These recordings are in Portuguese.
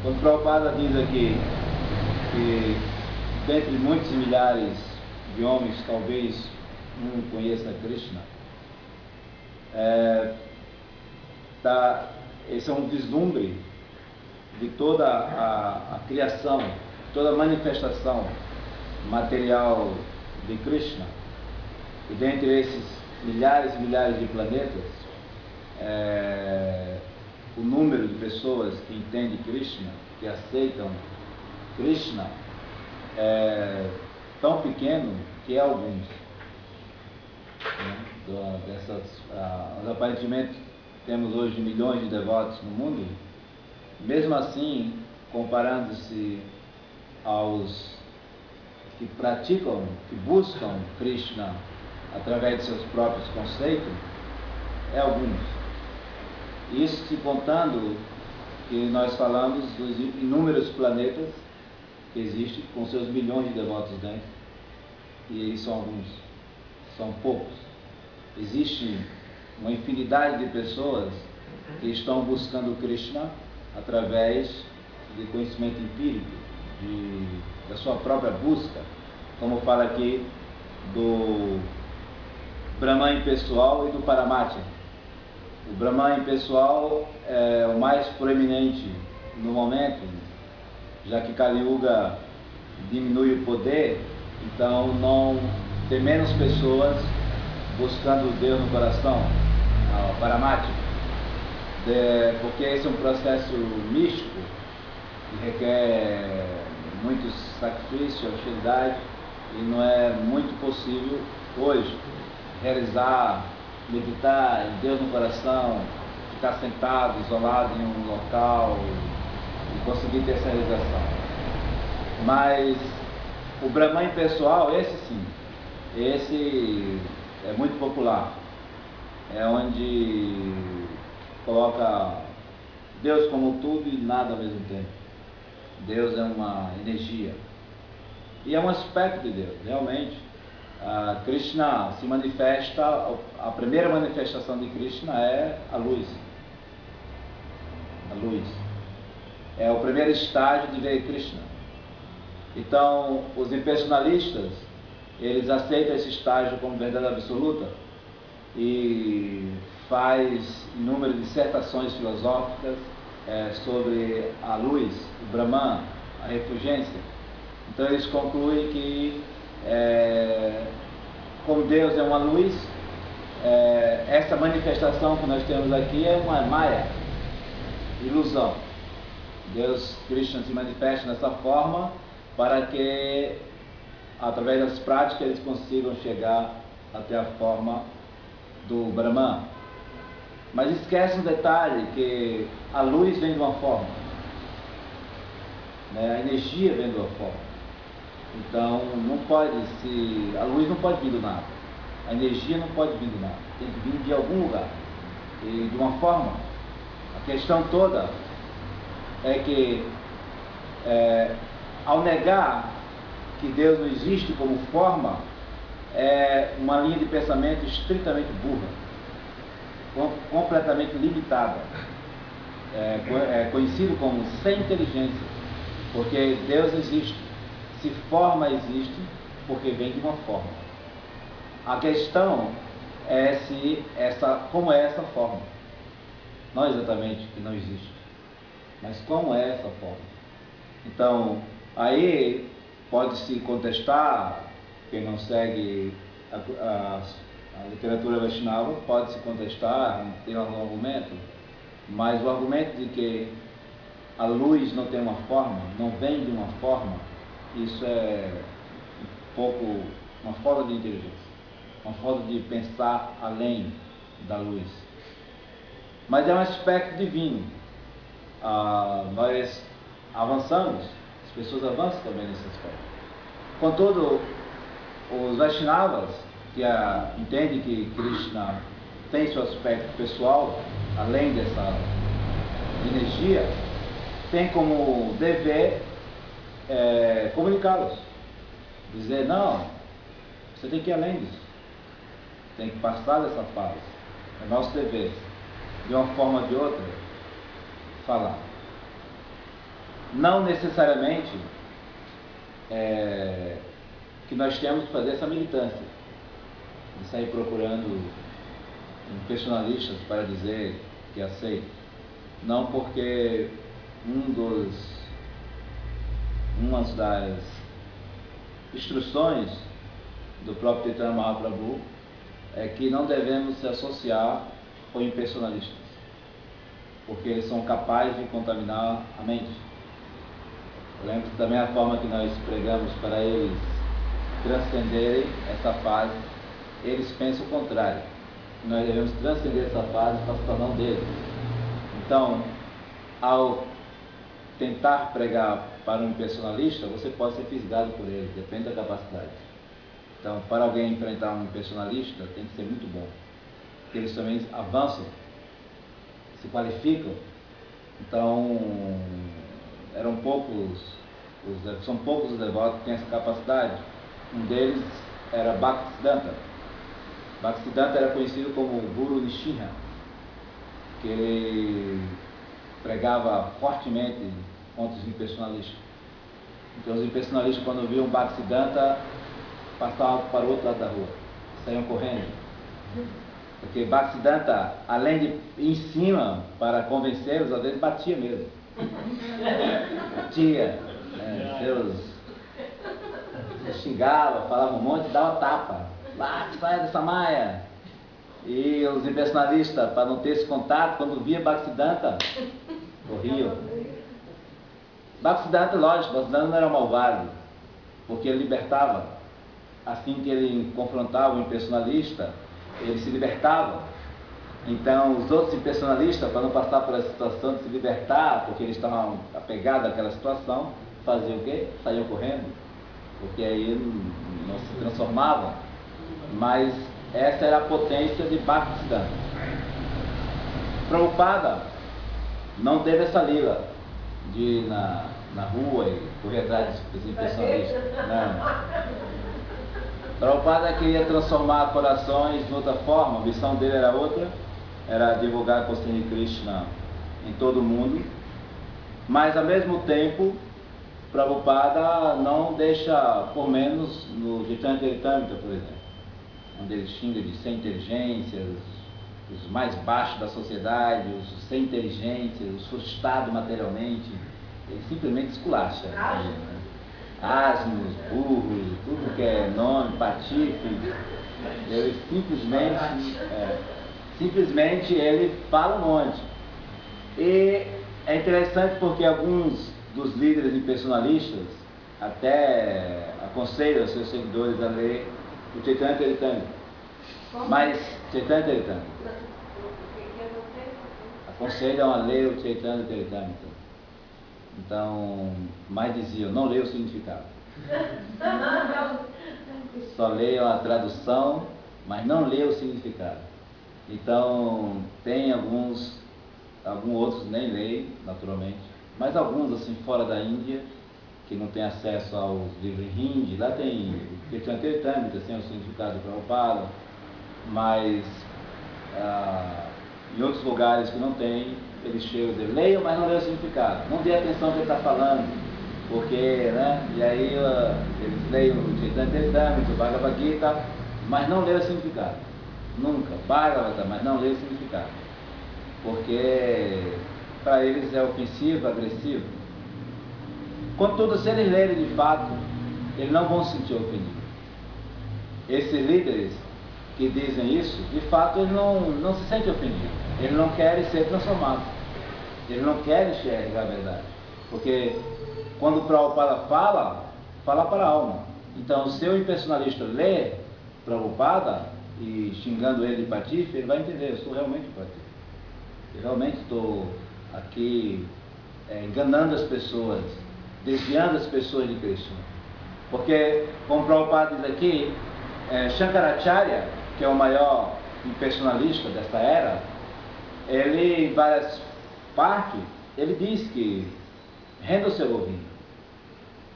Quando Prabhupada diz aqui que dentre muitos milhares de homens, talvez um conheça Krishna, esse é um vislumbre de toda a criação, toda a manifestação material de Krishna. E dentre esses milhares e milhares de planetas, o número de pessoas que entendem Krishna, que aceitam Krishna, é tão pequeno que é alguns. Aparentemente temos hoje milhões de devotos no mundo. Mesmo assim, comparando-se aos que praticam, que buscam Krishna através de seus próprios conceitos, é alguns. Isso se contando que nós falamos dos inúmeros planetas que existem, com seus milhões de devotos dentro, e são alguns, são poucos. Existe uma infinidade de pessoas que estão buscando Krishna através de conhecimento empírico, da sua própria busca, como fala aqui do Brahman impessoal e do Paramatya. O Brahman impessoal é o mais proeminente no momento, já que Kali Yuga diminui o poder, então não tem menos pessoas buscando Deus no coração, o Paramatya, porque esse é um processo místico que requer muito sacrifício, austeridade, e não é muito possível hoje realizar, meditar em Deus no coração, ficar sentado, isolado em um local e conseguir ter essa realização. Mas o Brahman impessoal, esse sim, esse é muito popular, é onde coloca Deus como tudo e nada ao mesmo tempo. Deus é uma energia e é um aspecto de Deus, realmente. Krishna se manifesta, a primeira manifestação de Krishna é a luz. A luz é o primeiro estágio de ver Krishna. Então, os impersonalistas, eles aceitam esse estágio como verdade absoluta e faz inúmeras dissertações filosóficas sobre a luz, o Brahman, a refulgência. Então eles concluem que como Deus é uma luz, essa manifestação que nós temos aqui é uma Maya, ilusão. Deus, Krishna, se manifesta dessa forma para que através das práticas eles consigam chegar até a forma do Brahman. Mas esquece um detalhe, que a luz vem de uma forma, a energia vem de uma forma. Então a luz não pode vir do nada, a energia não pode vir do nada, tem que vir de algum lugar e de uma forma. A questão toda é que ao negar que Deus não existe como forma, é uma linha de pensamento estritamente burra, completamente limitada, conhecido como sem inteligência, porque Deus existe, se forma existe, porque vem de uma forma. A questão é como é essa forma, não exatamente que não existe, mas como é essa forma. Então, aí pode-se contestar, quem não segue a literatura Vaishnava pode-se contestar, tem algum argumento, mas o argumento de que a luz não tem uma forma, não vem de uma forma, isso é um pouco uma falta de inteligência, uma falta de pensar além da luz. Mas é um aspecto divino. Nós avançamos, as pessoas avançam também nesse aspecto. Contudo, os Vaishnavas, que entendem que Krishna tem seu aspecto pessoal, além dessa energia, tem como dever comunicá-los. Dizer, não, você tem que ir além disso, tem que passar dessa fase. É nosso dever, de uma forma ou de outra, falar. não necessariamente que nós temos que fazer essa militância, de sair procurando um personalista para dizer que aceita. Não, porque uma das instruções do próprio Chaitanya Mahaprabhu é que não devemos se associar com impersonalistas, porque eles são capazes de contaminar a mente. Eu lembro que da mesma forma que nós pregamos para eles transcenderem essa fase, eles pensam o contrário. Nós devemos transcender essa fase para se tornar um deles. Então, ao tentar pregar para um impersonalista, você pode ser fisgado por ele, depende da capacidade. Então, para alguém enfrentar um impersonalista, tem que ser muito bom, porque eles também avançam, se qualificam. Então, são poucos os devotos que têm essa capacidade. Um deles era Bhaktisiddhanta. Bhaktisiddhanta era conhecido como Guru Nishinha, que ele pregava fortemente contra os impersonalistas. Então, os impersonalistas, quando viam Bhaktisiddhanta, passavam para o outro lado da rua, saíam correndo. Porque Bhaktisiddhanta, além de ir em cima para convencê-los, às vezes batia mesmo. Batia, xingava, falava um monte, dava tapa. Lá, sai dessa maia. E os impersonalistas, para não ter esse contato, quando via Bhaktisiddhanta, corriam. Bhaktisiddhanta, lógico, Bhaktisiddhanta não era malvado, porque ele libertava. Assim que ele confrontava o impersonalista, ele se libertava. Então, os outros impersonalistas, para não passar por essa situação de se libertar, porque eles estavam apegados àquela situação, faziam o quê? Saíam correndo, porque aí não se transformavam. Mas essa era a potência de Bhaktisiddhanta. Prabhupada não teve essa lila de ir na rua e correr atrás dos impersonalistas. Não. Prabhupada queria transformar corações de outra forma, a missão dele era outra, era divulgar a consciência de Krishna em todo o mundo, mas ao mesmo tempo, Prabhupada não deixa por menos no Chaitanya Charitamrita, por exemplo, onde ele xinga de sem inteligência, os mais baixos da sociedade, os sem inteligência, os frustrados materialmente, ele simplesmente esculacha. Asnos, burros, tudo que é nome, patife, ele simplesmente ele fala um monte. E é interessante porque alguns dos líderes impersonalistas até aconselham seus seguidores a ler o Chaitanya Charitamrita. Mas Chaitanya Charitamrita aconselham a ler o Chaitanya Charitamrita. Então, mais diziam, não leia o significado. Só leiam a tradução, mas não leiam o significado. Então, tem alguns outros nem leem, naturalmente, mas alguns, assim, fora da Índia, que não têm acesso aos livros em hindi, lá tem o Chaitanya Charitamrita, tem o significado de Prabhupada, mas em outros lugares que não tem, eles chegam a dizer, leiam, mas não leiam o significado. Não dê atenção ao que ele está falando, porque, né? E aí eles leiam o Chaitanya Charitamrita, o Bhagavad Gita, mas não leiam o significado. Nunca. Bhagavata, mas não leiam o significado. Porque para eles é ofensivo, agressivo. Contudo, se eles lerem de fato, eles não vão se sentir ofendidos. Esses líderes que dizem isso, de fato, eles não se sentem ofendidos. Eles não querem ser transformados. Eles não querem enxergar a verdade. Porque quando o Prabhupada fala para a alma. Então, se o impersonalista lê Prabhupada e xingando ele de patife, ele vai entender, eu sou realmente patife. Eu realmente estou aqui enganando as pessoas, desviando as pessoas de Krishna. Porque, como Prabhupada diz aqui, Shankaracharya, que é o maior impersonalista dessa era, ele, em várias partes, ele diz que renda-se a Govinda.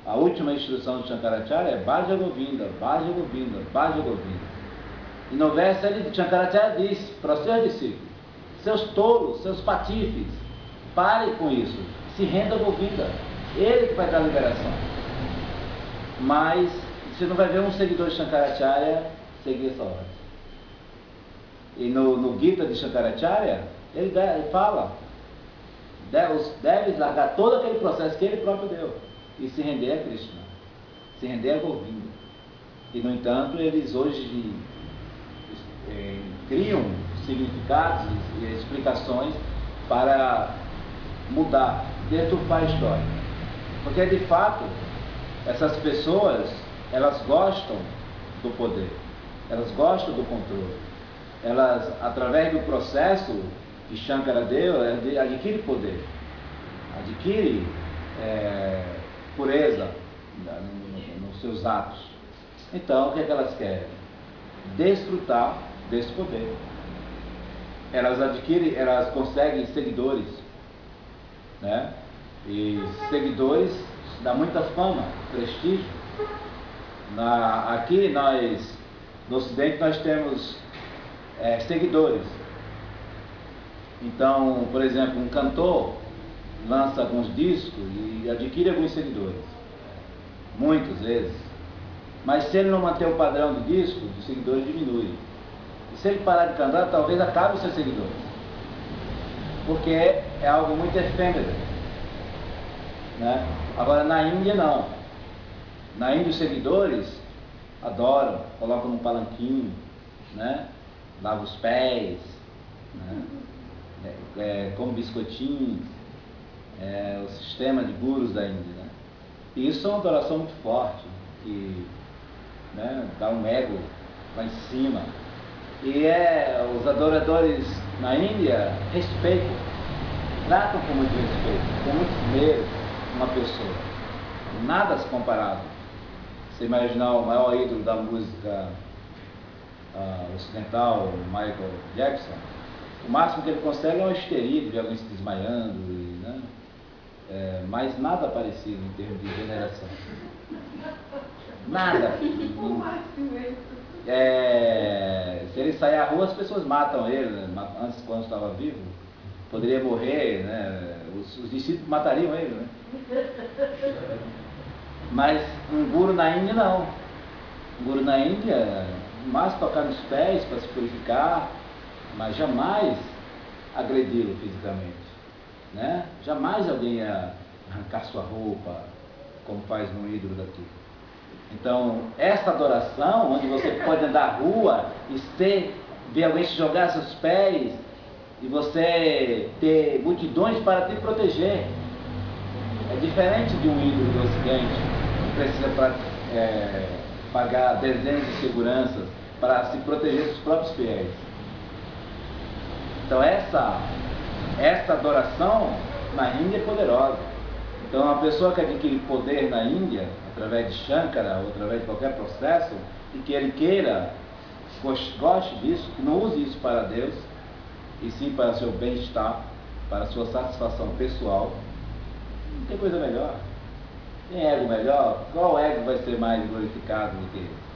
A última instrução de Shankaracharya é Bhaja Govinda, Bhaja Govinda, Bhaja Govinda. E no verso ele, Shankaracharya diz para os seus discípulos, seus tolos, seus patifes, parem com isso, se renda a Govinda, Ele que vai dar a liberação. Mas você não vai ver um seguidor de Shankaracharya seguir essa ordem. E no Gita de Shankaracharya, ele fala, deve largar todo aquele processo que ele próprio deu e se render a Krishna, se render a Govinda. E, no entanto, eles hoje criam significados e explicações para mudar, deturpar a história. Porque, de fato, essas pessoas, elas gostam do poder, elas gostam do controle. Elas, através do processo que Shankara deu, adquire poder, adquire pureza nos seus atos. Então, o que é que elas querem? Desfrutar desse poder. Elas conseguem seguidores, né? E seguidores dá muita fama, prestígio. Aqui no Ocidente nós temos seguidores. Então, por exemplo, um cantor lança alguns discos e adquire alguns seguidores, muitas vezes. Mas se ele não manter o padrão do disco, os seguidores diminuem. E se ele parar de cantar, talvez acabe os seus seguidores, porque é algo muito efêmero, né? Agora, na Índia não. Na Índia os seguidores adoram, colocam num palanquinho, né? Lavam os pés, né? Comem biscoitinhos, o sistema de gurus da Índia, né? E isso é uma adoração muito forte, que, né, dá um ego lá em cima. E os adoradores na Índia respeitam, tratam com muito respeito, com muito esmero uma pessoa. Nada se comparado. Você imaginar o maior ídolo da música ocidental, Michael Jackson, o máximo que ele consegue é uma histeria de ver alguém se desmaiando, né? Mas nada parecido em termos de veneração. Nada. Se ele sair à rua, as pessoas matam ele, né? Antes, quando estava vivo, poderia morrer, né? Os discípulos matariam ele, né? Mas um guru na Índia não. Um guru na Índia, mais tocar nos pés para se purificar, mas jamais agredi-lo fisicamente, né? Jamais alguém ia arrancar sua roupa, como faz no ídolo daqui. Então, essa adoração, onde você pode andar na rua e ver alguém se jogar a seus pés, e você ter multidões para te proteger, é diferente de um ídolo do Ocidente, que precisa pagar dezenas de seguranças para se proteger dos próprios fiéis. Então, essa adoração na Índia é poderosa. Então, uma pessoa que adquire poder na Índia, através de Shankara ou através de qualquer processo, e que ele queira, goste disso, que não use isso para Deus, e sim para seu bem-estar, para sua satisfação pessoal, não tem coisa melhor. Tem ego melhor? Qual ego vai ser mais glorificado do que esse?